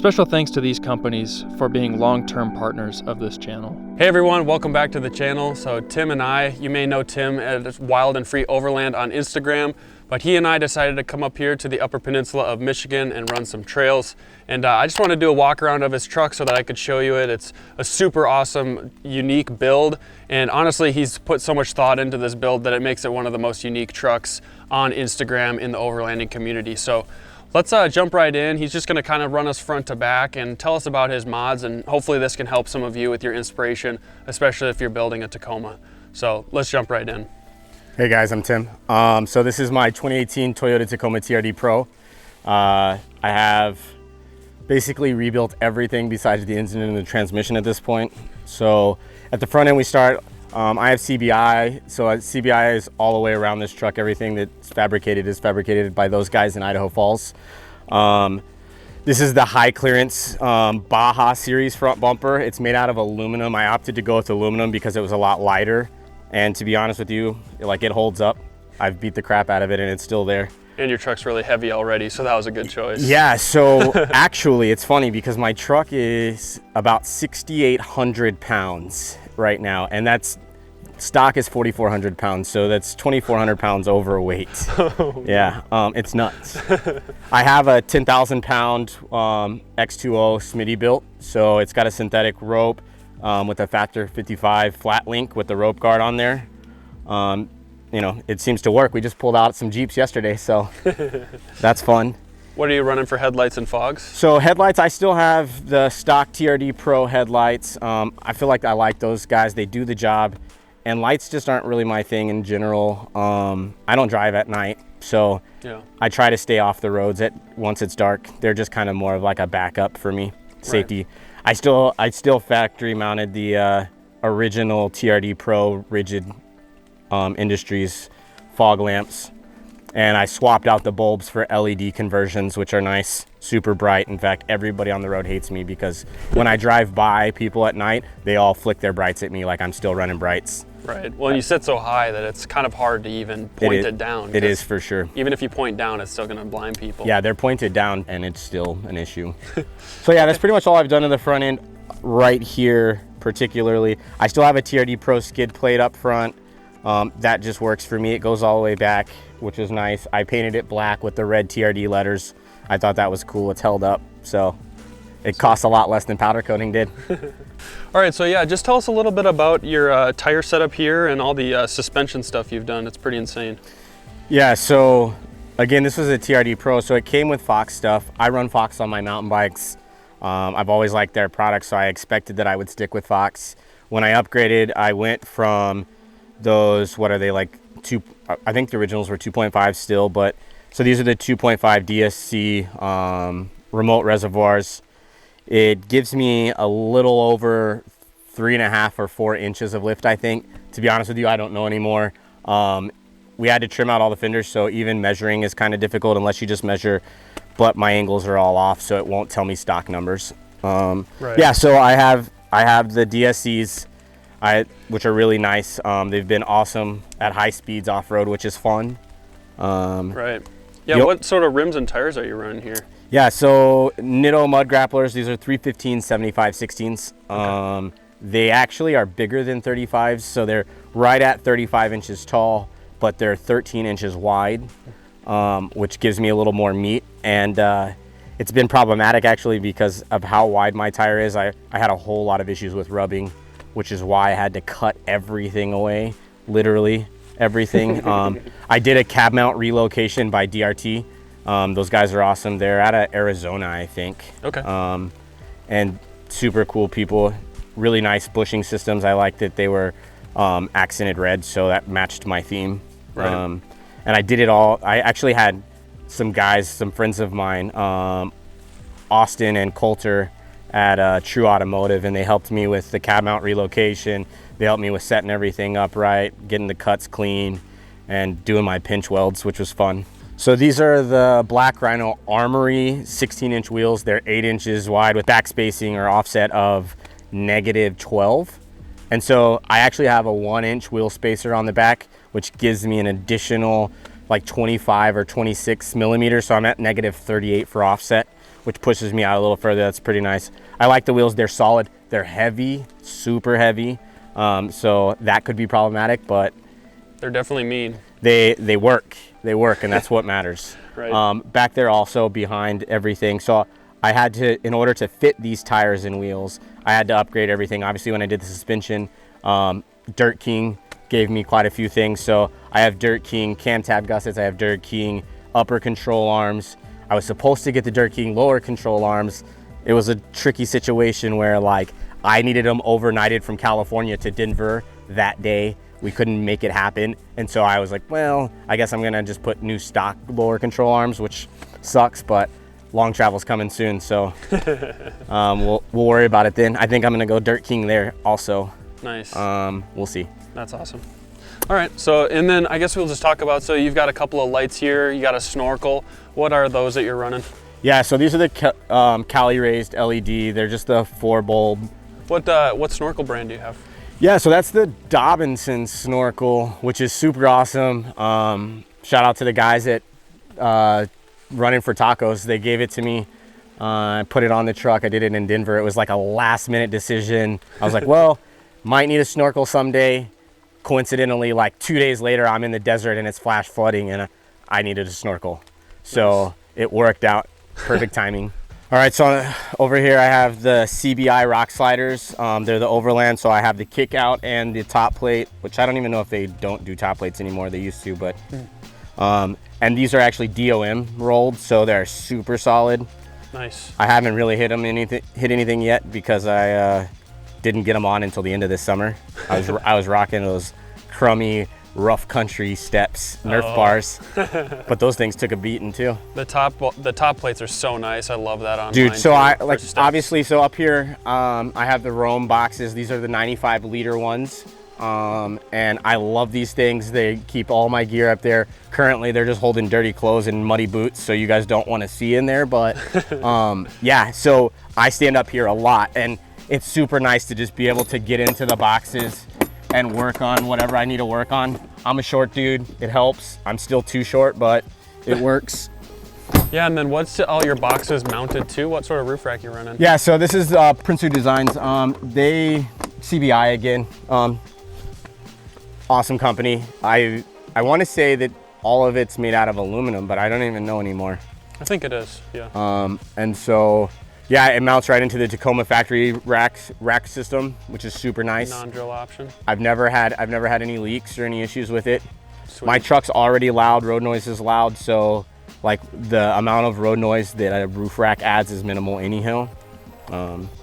Special thanks to these companies for being long-term partners of this channel. Hey everyone, welcome back to the channel. So Tim and I, you may know Tim at Wild and Free Overland on Instagram, but he and I decided to come up here to the Upper Peninsula of Michigan and run some trails. And I just want to do a walk around of his truck so that I could show you it. It's a super awesome, unique build. And honestly, he's put so much thought into this build that it makes it one of the most unique trucks on Instagram in the overlanding community. So let's jump right in. He's just gonna kind of run us front to back and tell us about his mods, and hopefully this can help some of you with your inspiration, especially if you're building a Tacoma. So let's jump right in. Hey guys, I'm Tim. So this is my 2018 Toyota Tacoma TRD Pro. I have basically rebuilt everything besides the engine and the transmission at this point. So at the front end we start, I have CBI, so CBI is all the way around this truck. Everything that's fabricated is fabricated by those guys in Idaho Falls. This is the high clearance Baja series front bumper. It's made out of aluminum. I opted to go with aluminum because it was a lot lighter. And to be honest with you, like, it holds up. I've beat the crap out of it and it's still there. And your truck's really heavy already, so that was a good choice. Yeah, so actually it's funny because my truck is about 6,800 pounds right now, and that's stock is 4,400 pounds, so that's 2,400 pounds overweight. Yeah, it's nuts. I have a 10,000 pound X2O Smittybilt, so it's got a synthetic rope with a factor 55 flat link with the rope guard on there. You know, it seems to work. We just pulled out some Jeeps yesterday, so that's fun. What are you running for headlights and fogs? So headlights, I still have the stock TRD Pro headlights. I feel like I like those guys. They do the job. And lights just aren't really my thing in general. I don't drive at night, so yeah, I try to stay off the roads once it's dark. They're just kind of more of like a backup for me, safety. Right. I still factory mounted the original TRD Pro rigid Industries fog lamps, and I swapped out the bulbs for LED conversions, which are nice, super bright. In fact, everybody on the road hates me because when I drive by people at night, they all flick their brights at me like I'm still running brights. Right. Well, you sit so high that it's kind of hard to even point it down. It is for sure. Even if you point down, it's still going to blind people. Yeah, they're pointed down and it's still an issue. So yeah, that's pretty much all I've done in the front end right here particularly. I still have a TRD Pro skid plate up front. That just works for me. It goes all the way back, which is nice. I painted it black with the red TRD letters. I thought that was cool. It's held up, so it costs a lot less than powder coating did. All right, so yeah, just tell us a little bit about your tire setup here and all the suspension stuff you've done. It's pretty insane. Yeah, so again, this was a TRD Pro, so it came with Fox stuff. I run Fox on my mountain bikes. I've always liked their products, so I expected that I would stick with Fox. When I upgraded, I went from those, what are they, like I think the originals were 2.5 still, but so these are the 2.5 DSC remote reservoirs. It gives me a little over 3.5 or 4 inches of lift, I think. To be honest with you, I don't know anymore. We had to trim out all the fenders, so even measuring is kind of difficult unless you just measure, but my angles are all off, so it won't tell me stock numbers. Right. Yeah, so I have the DSCs, which are really nice. They've been awesome at high speeds off-road, which is fun. Right. Yeah, what sort of rims and tires are you running here? Yeah, so Nitto Mud Grapplers, these are 315 75/16s. Okay. They actually are bigger than 35s, so they're right at 35 inches tall, but they're 13 inches wide, which gives me a little more meat. And it's been problematic actually because of how wide my tire is. I had a whole lot of issues with rubbing, which is why I had to cut everything away, literally everything. I did a cab mount relocation by DRT. Those guys are awesome. They're out of Arizona, I think. Okay. And super cool people, really nice bushing systems. I liked that they were accented red, so that matched my theme. Right. And I did it all. I actually had some guys, some friends of mine, Austin and Coulter, at True Automotive, and they helped me with the cab mount relocation. They helped me with setting everything up right, getting the cuts clean, and doing my pinch welds, which was fun. So these are the black Rhino Armory 16-inch wheels. They're 8 inches wide with back spacing or offset of -12. And so I actually have a 1-inch wheel spacer on the back, which gives me an additional like 25 or 26 millimeters. So I'm at -38 for offset, which pushes me out a little further. That's pretty nice. I like the wheels. They're solid. They're heavy, super heavy. So that could be problematic, but they're definitely mean. They work. They work, and that's what matters. Right. Back there also behind everything. So I had to, in order to fit these tires and wheels, I had to upgrade everything. Obviously, when I did the suspension, Dirt King gave me quite a few things. So I have Dirt King cam tab gussets. I have Dirt King upper control arms. I was supposed to get the Dirt King lower control arms. It was a tricky situation where like I needed them overnighted from California to Denver that day. We couldn't make it happen. And so I was like, well, I guess I'm gonna just put new stock lower control arms, which sucks, but long travel's coming soon. So we'll worry about it then. I think I'm gonna go Dirt King there also. Nice. We'll see. That's awesome. All right, so, and then I guess we'll just talk about, so you've got a couple of lights here, you got a Snorkel. What are those that you're running? Yeah, so these are the Cali raised LED. They're just a 4-bulb. What Snorkel brand do you have? Yeah, so that's the Dobinson Snorkel, which is super awesome. Shout out to the guys at Running for Tacos. They gave it to me. I put it on the truck. I did it in Denver. It was like a last minute decision. I was like, well, might need a snorkel someday. Coincidentally, like 2 days later, I'm in the desert and it's flash flooding and I needed a snorkel. So nice. It worked out. Perfect timing. All right, so over here I have the CBI rock sliders. They're the Overland, so I have the kick out and the top plate, which I don't even know if they don't do top plates anymore. They used to, but and these are actually DOM rolled, so they're super solid. Nice. I haven't really hit anything yet because I didn't get them on until the end of this summer. I was rocking those crummy rough country steps Nerf bars, but those things took a beating too. The top plates are so nice. I love that on dude. So I like obviously, so up here I have the Rome boxes. These are the 95 liter ones, and I love these things. They keep all my gear up there. Currently they're just holding dirty clothes and muddy boots, so you guys don't want to see in there, but yeah, so I stand up here a lot and it's super nice to just be able to get into the boxes and work on whatever I need to work on. I'm a short dude, it helps. I'm still too short, but it works. Yeah, and then what's all your boxes mounted to? What sort of roof rack you running? Yeah, so this is Princeton Designs. They, CBI again, awesome company. I wanna say that all of it's made out of aluminum, but I don't even know anymore. I think it is, yeah. And so, yeah, it mounts right into the Tacoma factory rack system, which is super nice. Non-drill option. I've never had any leaks or any issues with it. Sweet. My truck's already loud, road noise is loud, so like the amount of road noise that a roof rack adds is minimal anyhow.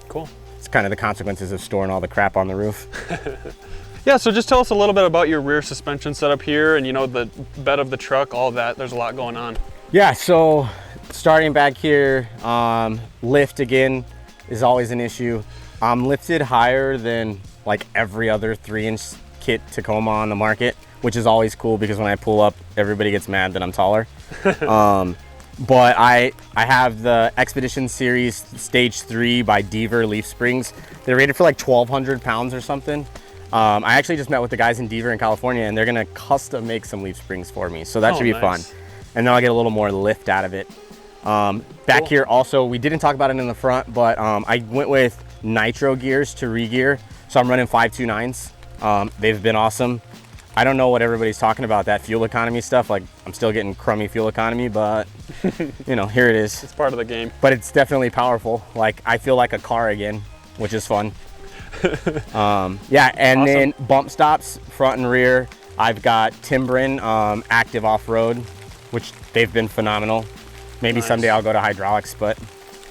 Cool. It's kind of the consequences of storing all the crap on the roof. Yeah, so just tell us a little bit about your rear suspension setup here and the bed of the truck, all of that. There's a lot going on. Yeah, so starting back here, lift again is always an issue. I'm lifted higher than like every other 3-inch kit Tacoma on the market, which is always cool because when I pull up, everybody gets mad that I'm taller. But I have the Expedition Series Stage 3 by Deaver leaf springs. They're rated for like 1,200 pounds or something. I actually just met with the guys in Deaver in California and they're gonna custom make some leaf springs for me. So that should be fun. And then I'll get a little more lift out of it. Back cool. Here also, we didn't talk about it in the front, but I went with nitro gears to re-gear. So I'm running 529s. They've been awesome. I don't know what everybody's talking about, that fuel economy stuff. Like, I'm still getting crummy fuel economy, but here it is. It's part of the game. But it's definitely powerful. Like, I feel like a car again, which is fun. Yeah, and awesome. Then bump stops, front and rear. I've got Timbren Active Off-Road, which they've been phenomenal. Maybe nice. Someday I'll go to hydraulics, but.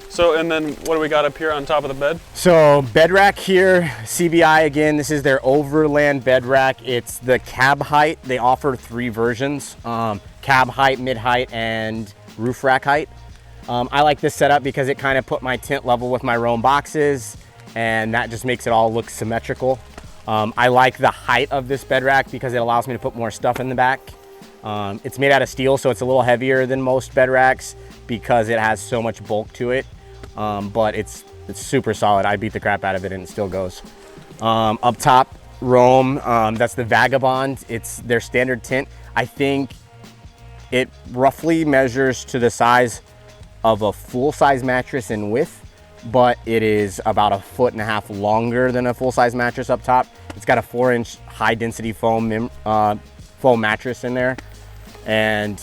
So, and then what do we got up here on top of the bed? So bed rack here, CBI again, this is their Overland bed rack. It's the cab height. They offer 3 versions, cab height, mid height, and roof rack height. I like this setup because it kind of put my tent level with my Rome boxes, and that just makes it all look symmetrical. I like the height of this bed rack because it allows me to put more stuff in the back. It's made out of steel, so it's a little heavier than most bed racks because it has so much bulk to it. But it's super solid. I beat the crap out of it and it still goes. Up top, Rome, that's the Vagabond. It's their standard tent. I think it roughly measures to the size of a full-size mattress in width, but it is about 1.5 feet longer than a full-size mattress up top. It's got a 4-inch high-density foam mattress in there, and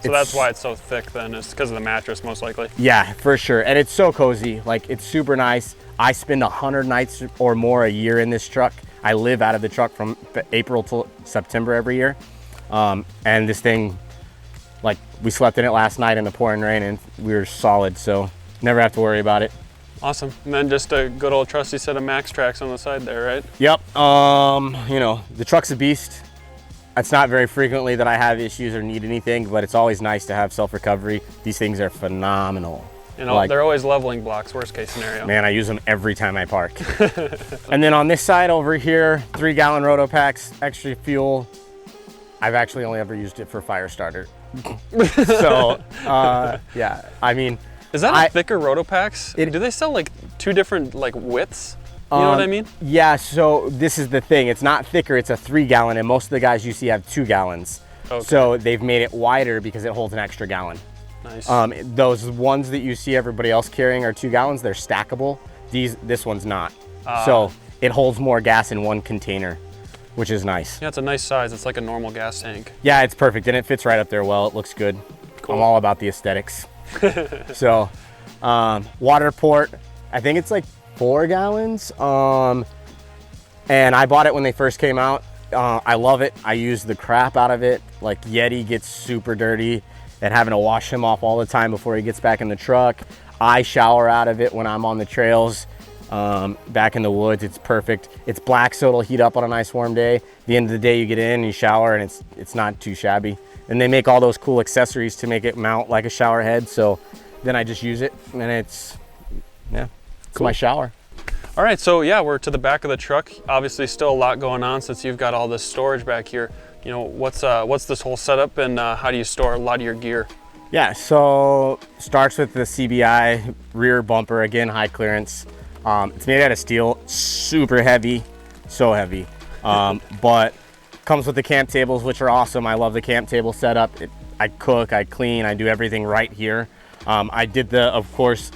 so that's why it's so thick then, is because of the mattress most likely. Yeah, for sure. And it's so cozy. Like, it's super nice. I spend 100 nights or more a year in this truck. I live out of the truck from April to September every year. And this thing, like, we slept in it last night in the pouring rain and we were solid, so never have to worry about it. Awesome. And then just a good old trusty set of Max Tracks on the side there, right? Yep. You know, the truck's a beast. It's not very frequently that I have issues or need anything, but it's always nice to have self-recovery. These things are phenomenal. You know, like, they're always leveling blocks, worst case scenario. Man, I use them every time I park. And then on this side over here, 3-gallon roto packs, extra fuel. I've actually only ever used it for fire starter. So, yeah, I mean. Is that a thicker roto packs? Do they sell like 2 different like widths? You know what I mean? Yeah, so this is the thing. It's not thicker, it's a 3-gallon, and most of the guys you see have 2 gallons. Okay. So they've made it wider because it holds an extra gallon. Nice. Those ones that you see everybody else carrying are 2 gallons. They're stackable. This one's not. So it holds more gas in one container, which is nice. Yeah, it's a nice size. It's like a normal gas tank. Yeah, it's perfect, and it fits right up there well. It looks good. Cool. I'm all about the aesthetics. So, water port, I think it's like 4 gallons. And I bought it when they first came out. I love it. I use the crap out of it. Like, Yeti gets super dirty and having to wash him off all the time before he gets back in the truck. I shower out of it when I'm on the trails, back in the woods. It's perfect. It's black, so it'll heat up on a nice warm day. At the end of the day, you get in, you shower, and it's not too shabby. And they make all those cool accessories to make it mount like a shower head. So then I just use it, and it's cool. My shower. All right, so yeah, we're to the back of the truck. Obviously still a lot going on since you've got all this storage back here. You know, what's this whole setup, and how do you store a lot of your gear? Yeah, so starts with the CBI rear bumper, again, high clearance. It's made out of steel, super heavy, so heavy. But comes with the camp tables, which are awesome. I love the camp table setup. I cook, I clean, I do everything right here. I did the, of course,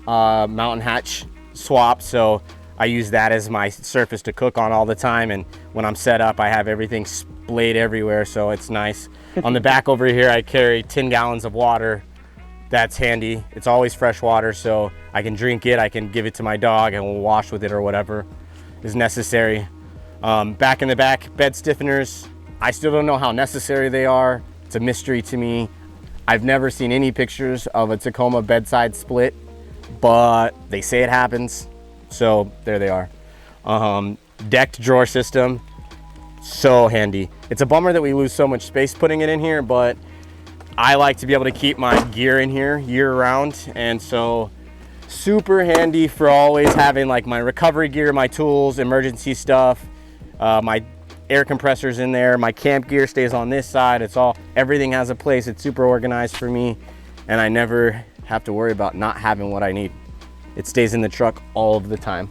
mountain hatch swap, so I use that as my surface to cook on all the time, and when I'm set up I have everything splayed everywhere, so it's nice. On the back over here I carry 10 gallons of water. That's handy. It's always fresh water, so I can drink it, I can give it to my dog, and we'll wash with it or whatever is necessary. Back in the back, bed stiffeners. I still don't know how necessary they are. It's a mystery to me. I've never seen any pictures of a Tacoma bedside split, but they say it happens, so there they are. Decked drawer system, so handy. It's a bummer that we lose so much space putting it in here, but I like to be able to keep my gear in here year round, and so super handy for always having like my recovery gear, my tools, emergency stuff, my air compressors in there. My camp gear stays on this side. Everything has a place. It's super organized for me, and I never have to worry about not having what I need. It stays in the truck all of the time.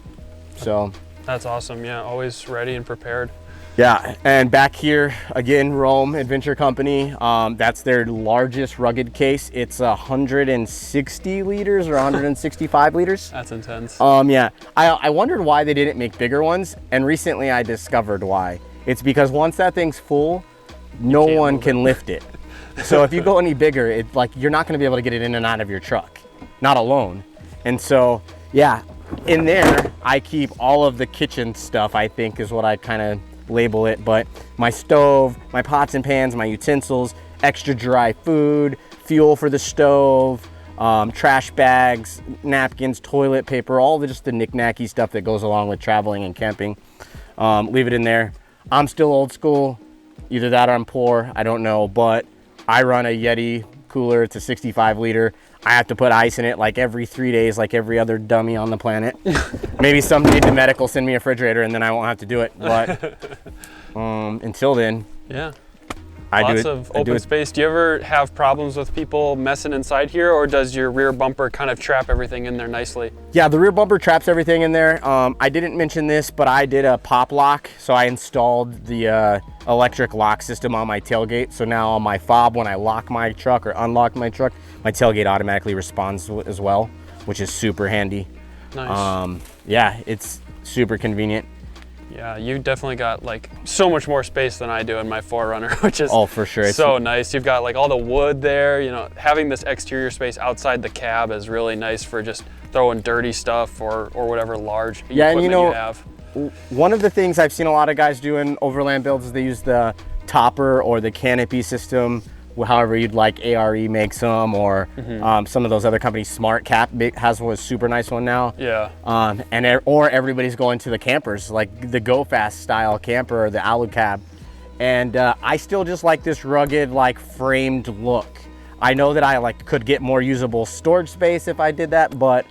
So that's awesome. Yeah, always ready and prepared. Yeah, and back here again, Rome Adventure Company. That's their largest rugged case. It's 160 liters or 165 liters. That's intense. Yeah, I wondered why they didn't make bigger ones, and recently I discovered why. It's because once that thing's full, no one can lift it. So if you go any bigger, you're not going to be able to get it in and out of your truck, not alone. And so, yeah, in there I keep all of the kitchen stuff, I think is what I kind of label it, but my stove, my pots and pans, my utensils, extra dry food, fuel for the stove, trash bags, napkins, toilet paper, just the knick-knacky stuff that goes along with traveling and camping. Leave it in there. I'm still old school. Either that or I'm poor, I don't know, but I run a Yeti cooler. It's a 65 liter. I have to put ice in it like every 3 days, like every other dummy on the planet. Maybe someday the medic will send me a refrigerator and then I won't have to do it, but until then, yeah. Lots of open space. Do you ever have problems with people messing inside here, or does your rear bumper kind of trap everything in there nicely? Yeah, the rear bumper traps everything in there. I didn't mention this, but I did a pop lock. So I installed the electric lock system on my tailgate. So now on my fob, when I lock my truck or unlock my truck, my tailgate automatically responds as well, which is super handy. Nice. Yeah, it's super convenient. Yeah, you definitely got like so much more space than I do in my 4Runner, which is Oh, for sure. so nice. You've got like all the wood there, you know, having this exterior space outside the cab is really nice for just throwing dirty stuff or whatever large equipment you have. One of the things I've seen a lot of guys do in Overland builds is they use the topper or the canopy system, however you'd like. ARE makes them, or some of those other companies. Smart Cap has a super nice one now. Yeah. Or everybody's going to the campers, like the Go Fast style camper or the Alu Cab. And I still just like this rugged, like framed look. I know that I could get more usable storage space if I did that, but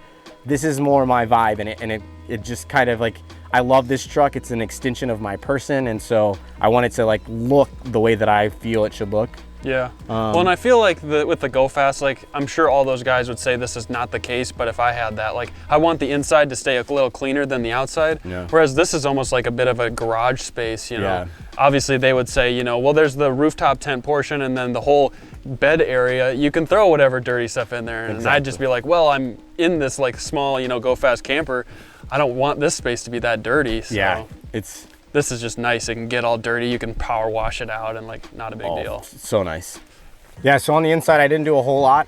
this is more my vibe, and it just kind of like, I love this truck. It's an extension of my person, and so I want it to like look the way that I feel it should look. Yeah. Well, and I feel like with the Go Fast, like I'm sure all those guys would say this is not the case, but if I had that, like I want the inside to stay a little cleaner than the outside. Yeah. Whereas this is almost like a bit of a garage space, you know. Yeah. Obviously they would say, you know, well, there's the rooftop tent portion and then the whole bed area, you can throw whatever dirty stuff in there. And Exactly. I'd just be like, well, I'm in this like small, you know, Go Fast camper. I don't want this space to be that dirty. So. Yeah, This is just nice. It can get all dirty. You can power wash it out and like not a big deal. So nice. Yeah, so on the inside, I didn't do a whole lot.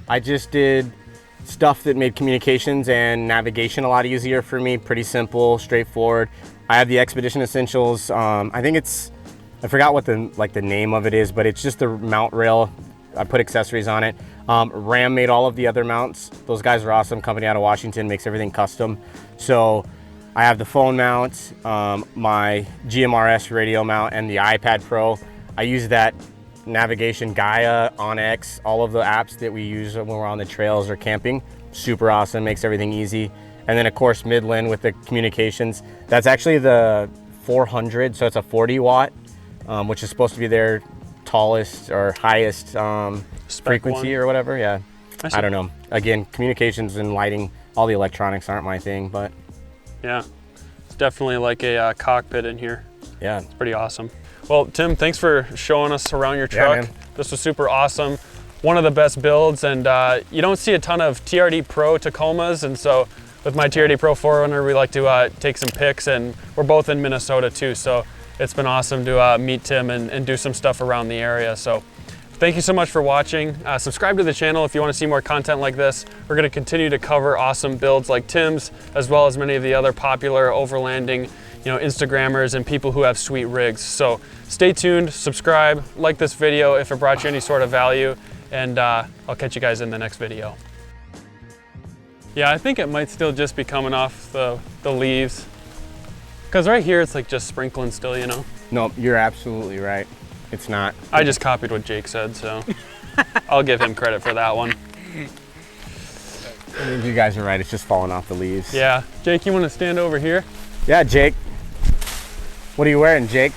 I just did stuff that made communications and navigation a lot easier for me. Pretty simple, straightforward. I have the Expedition Essentials. I think I forgot what the name of it is, but it's just the mount rail. I put accessories on it. Ram made all of the other mounts. Those guys are awesome. Company out of Washington, makes everything custom. So I have the phone mount, my GMRS radio mount, and the iPad Pro. I use that navigation, Gaia, OnX, all of the apps that we use when we're on the trails or camping. Super awesome, makes everything easy. And then of course Midland with the communications. That's actually the 400, so it's a 40 watt, which is supposed to be their tallest or highest frequency or whatever. Yeah, I don't know. Again, communications and lighting, all the electronics aren't my thing, but yeah, it's definitely like a cockpit in here. Yeah, it's pretty awesome. Well, Tim, thanks for showing us around your truck. Yeah, this was super awesome. One of the best builds, and you don't see a ton of TRD Pro Tacomas, and so with my TRD Pro 4Runner, we like to take some pics, and we're both in Minnesota too, so it's been awesome to meet Tim and do some stuff around the area. So thank you so much for watching. Subscribe to the channel if you want to see more content like this. We're going to continue to cover awesome builds like Tim's, as well as many of the other popular overlanding, you know, Instagrammers and people who have sweet rigs. So stay tuned, subscribe, like this video if it brought you any sort of value, and I'll catch you guys in the next video. Yeah, I think it might still just be coming off the leaves. Because right here, it's like just sprinkling still, you know? No, you're absolutely right. It's not. I just copied what Jake said, so I'll give him credit for that one. I think you guys are right. It's just falling off the leaves. Yeah. Jake, you want to stand over here? Yeah, Jake. What are you wearing, Jake?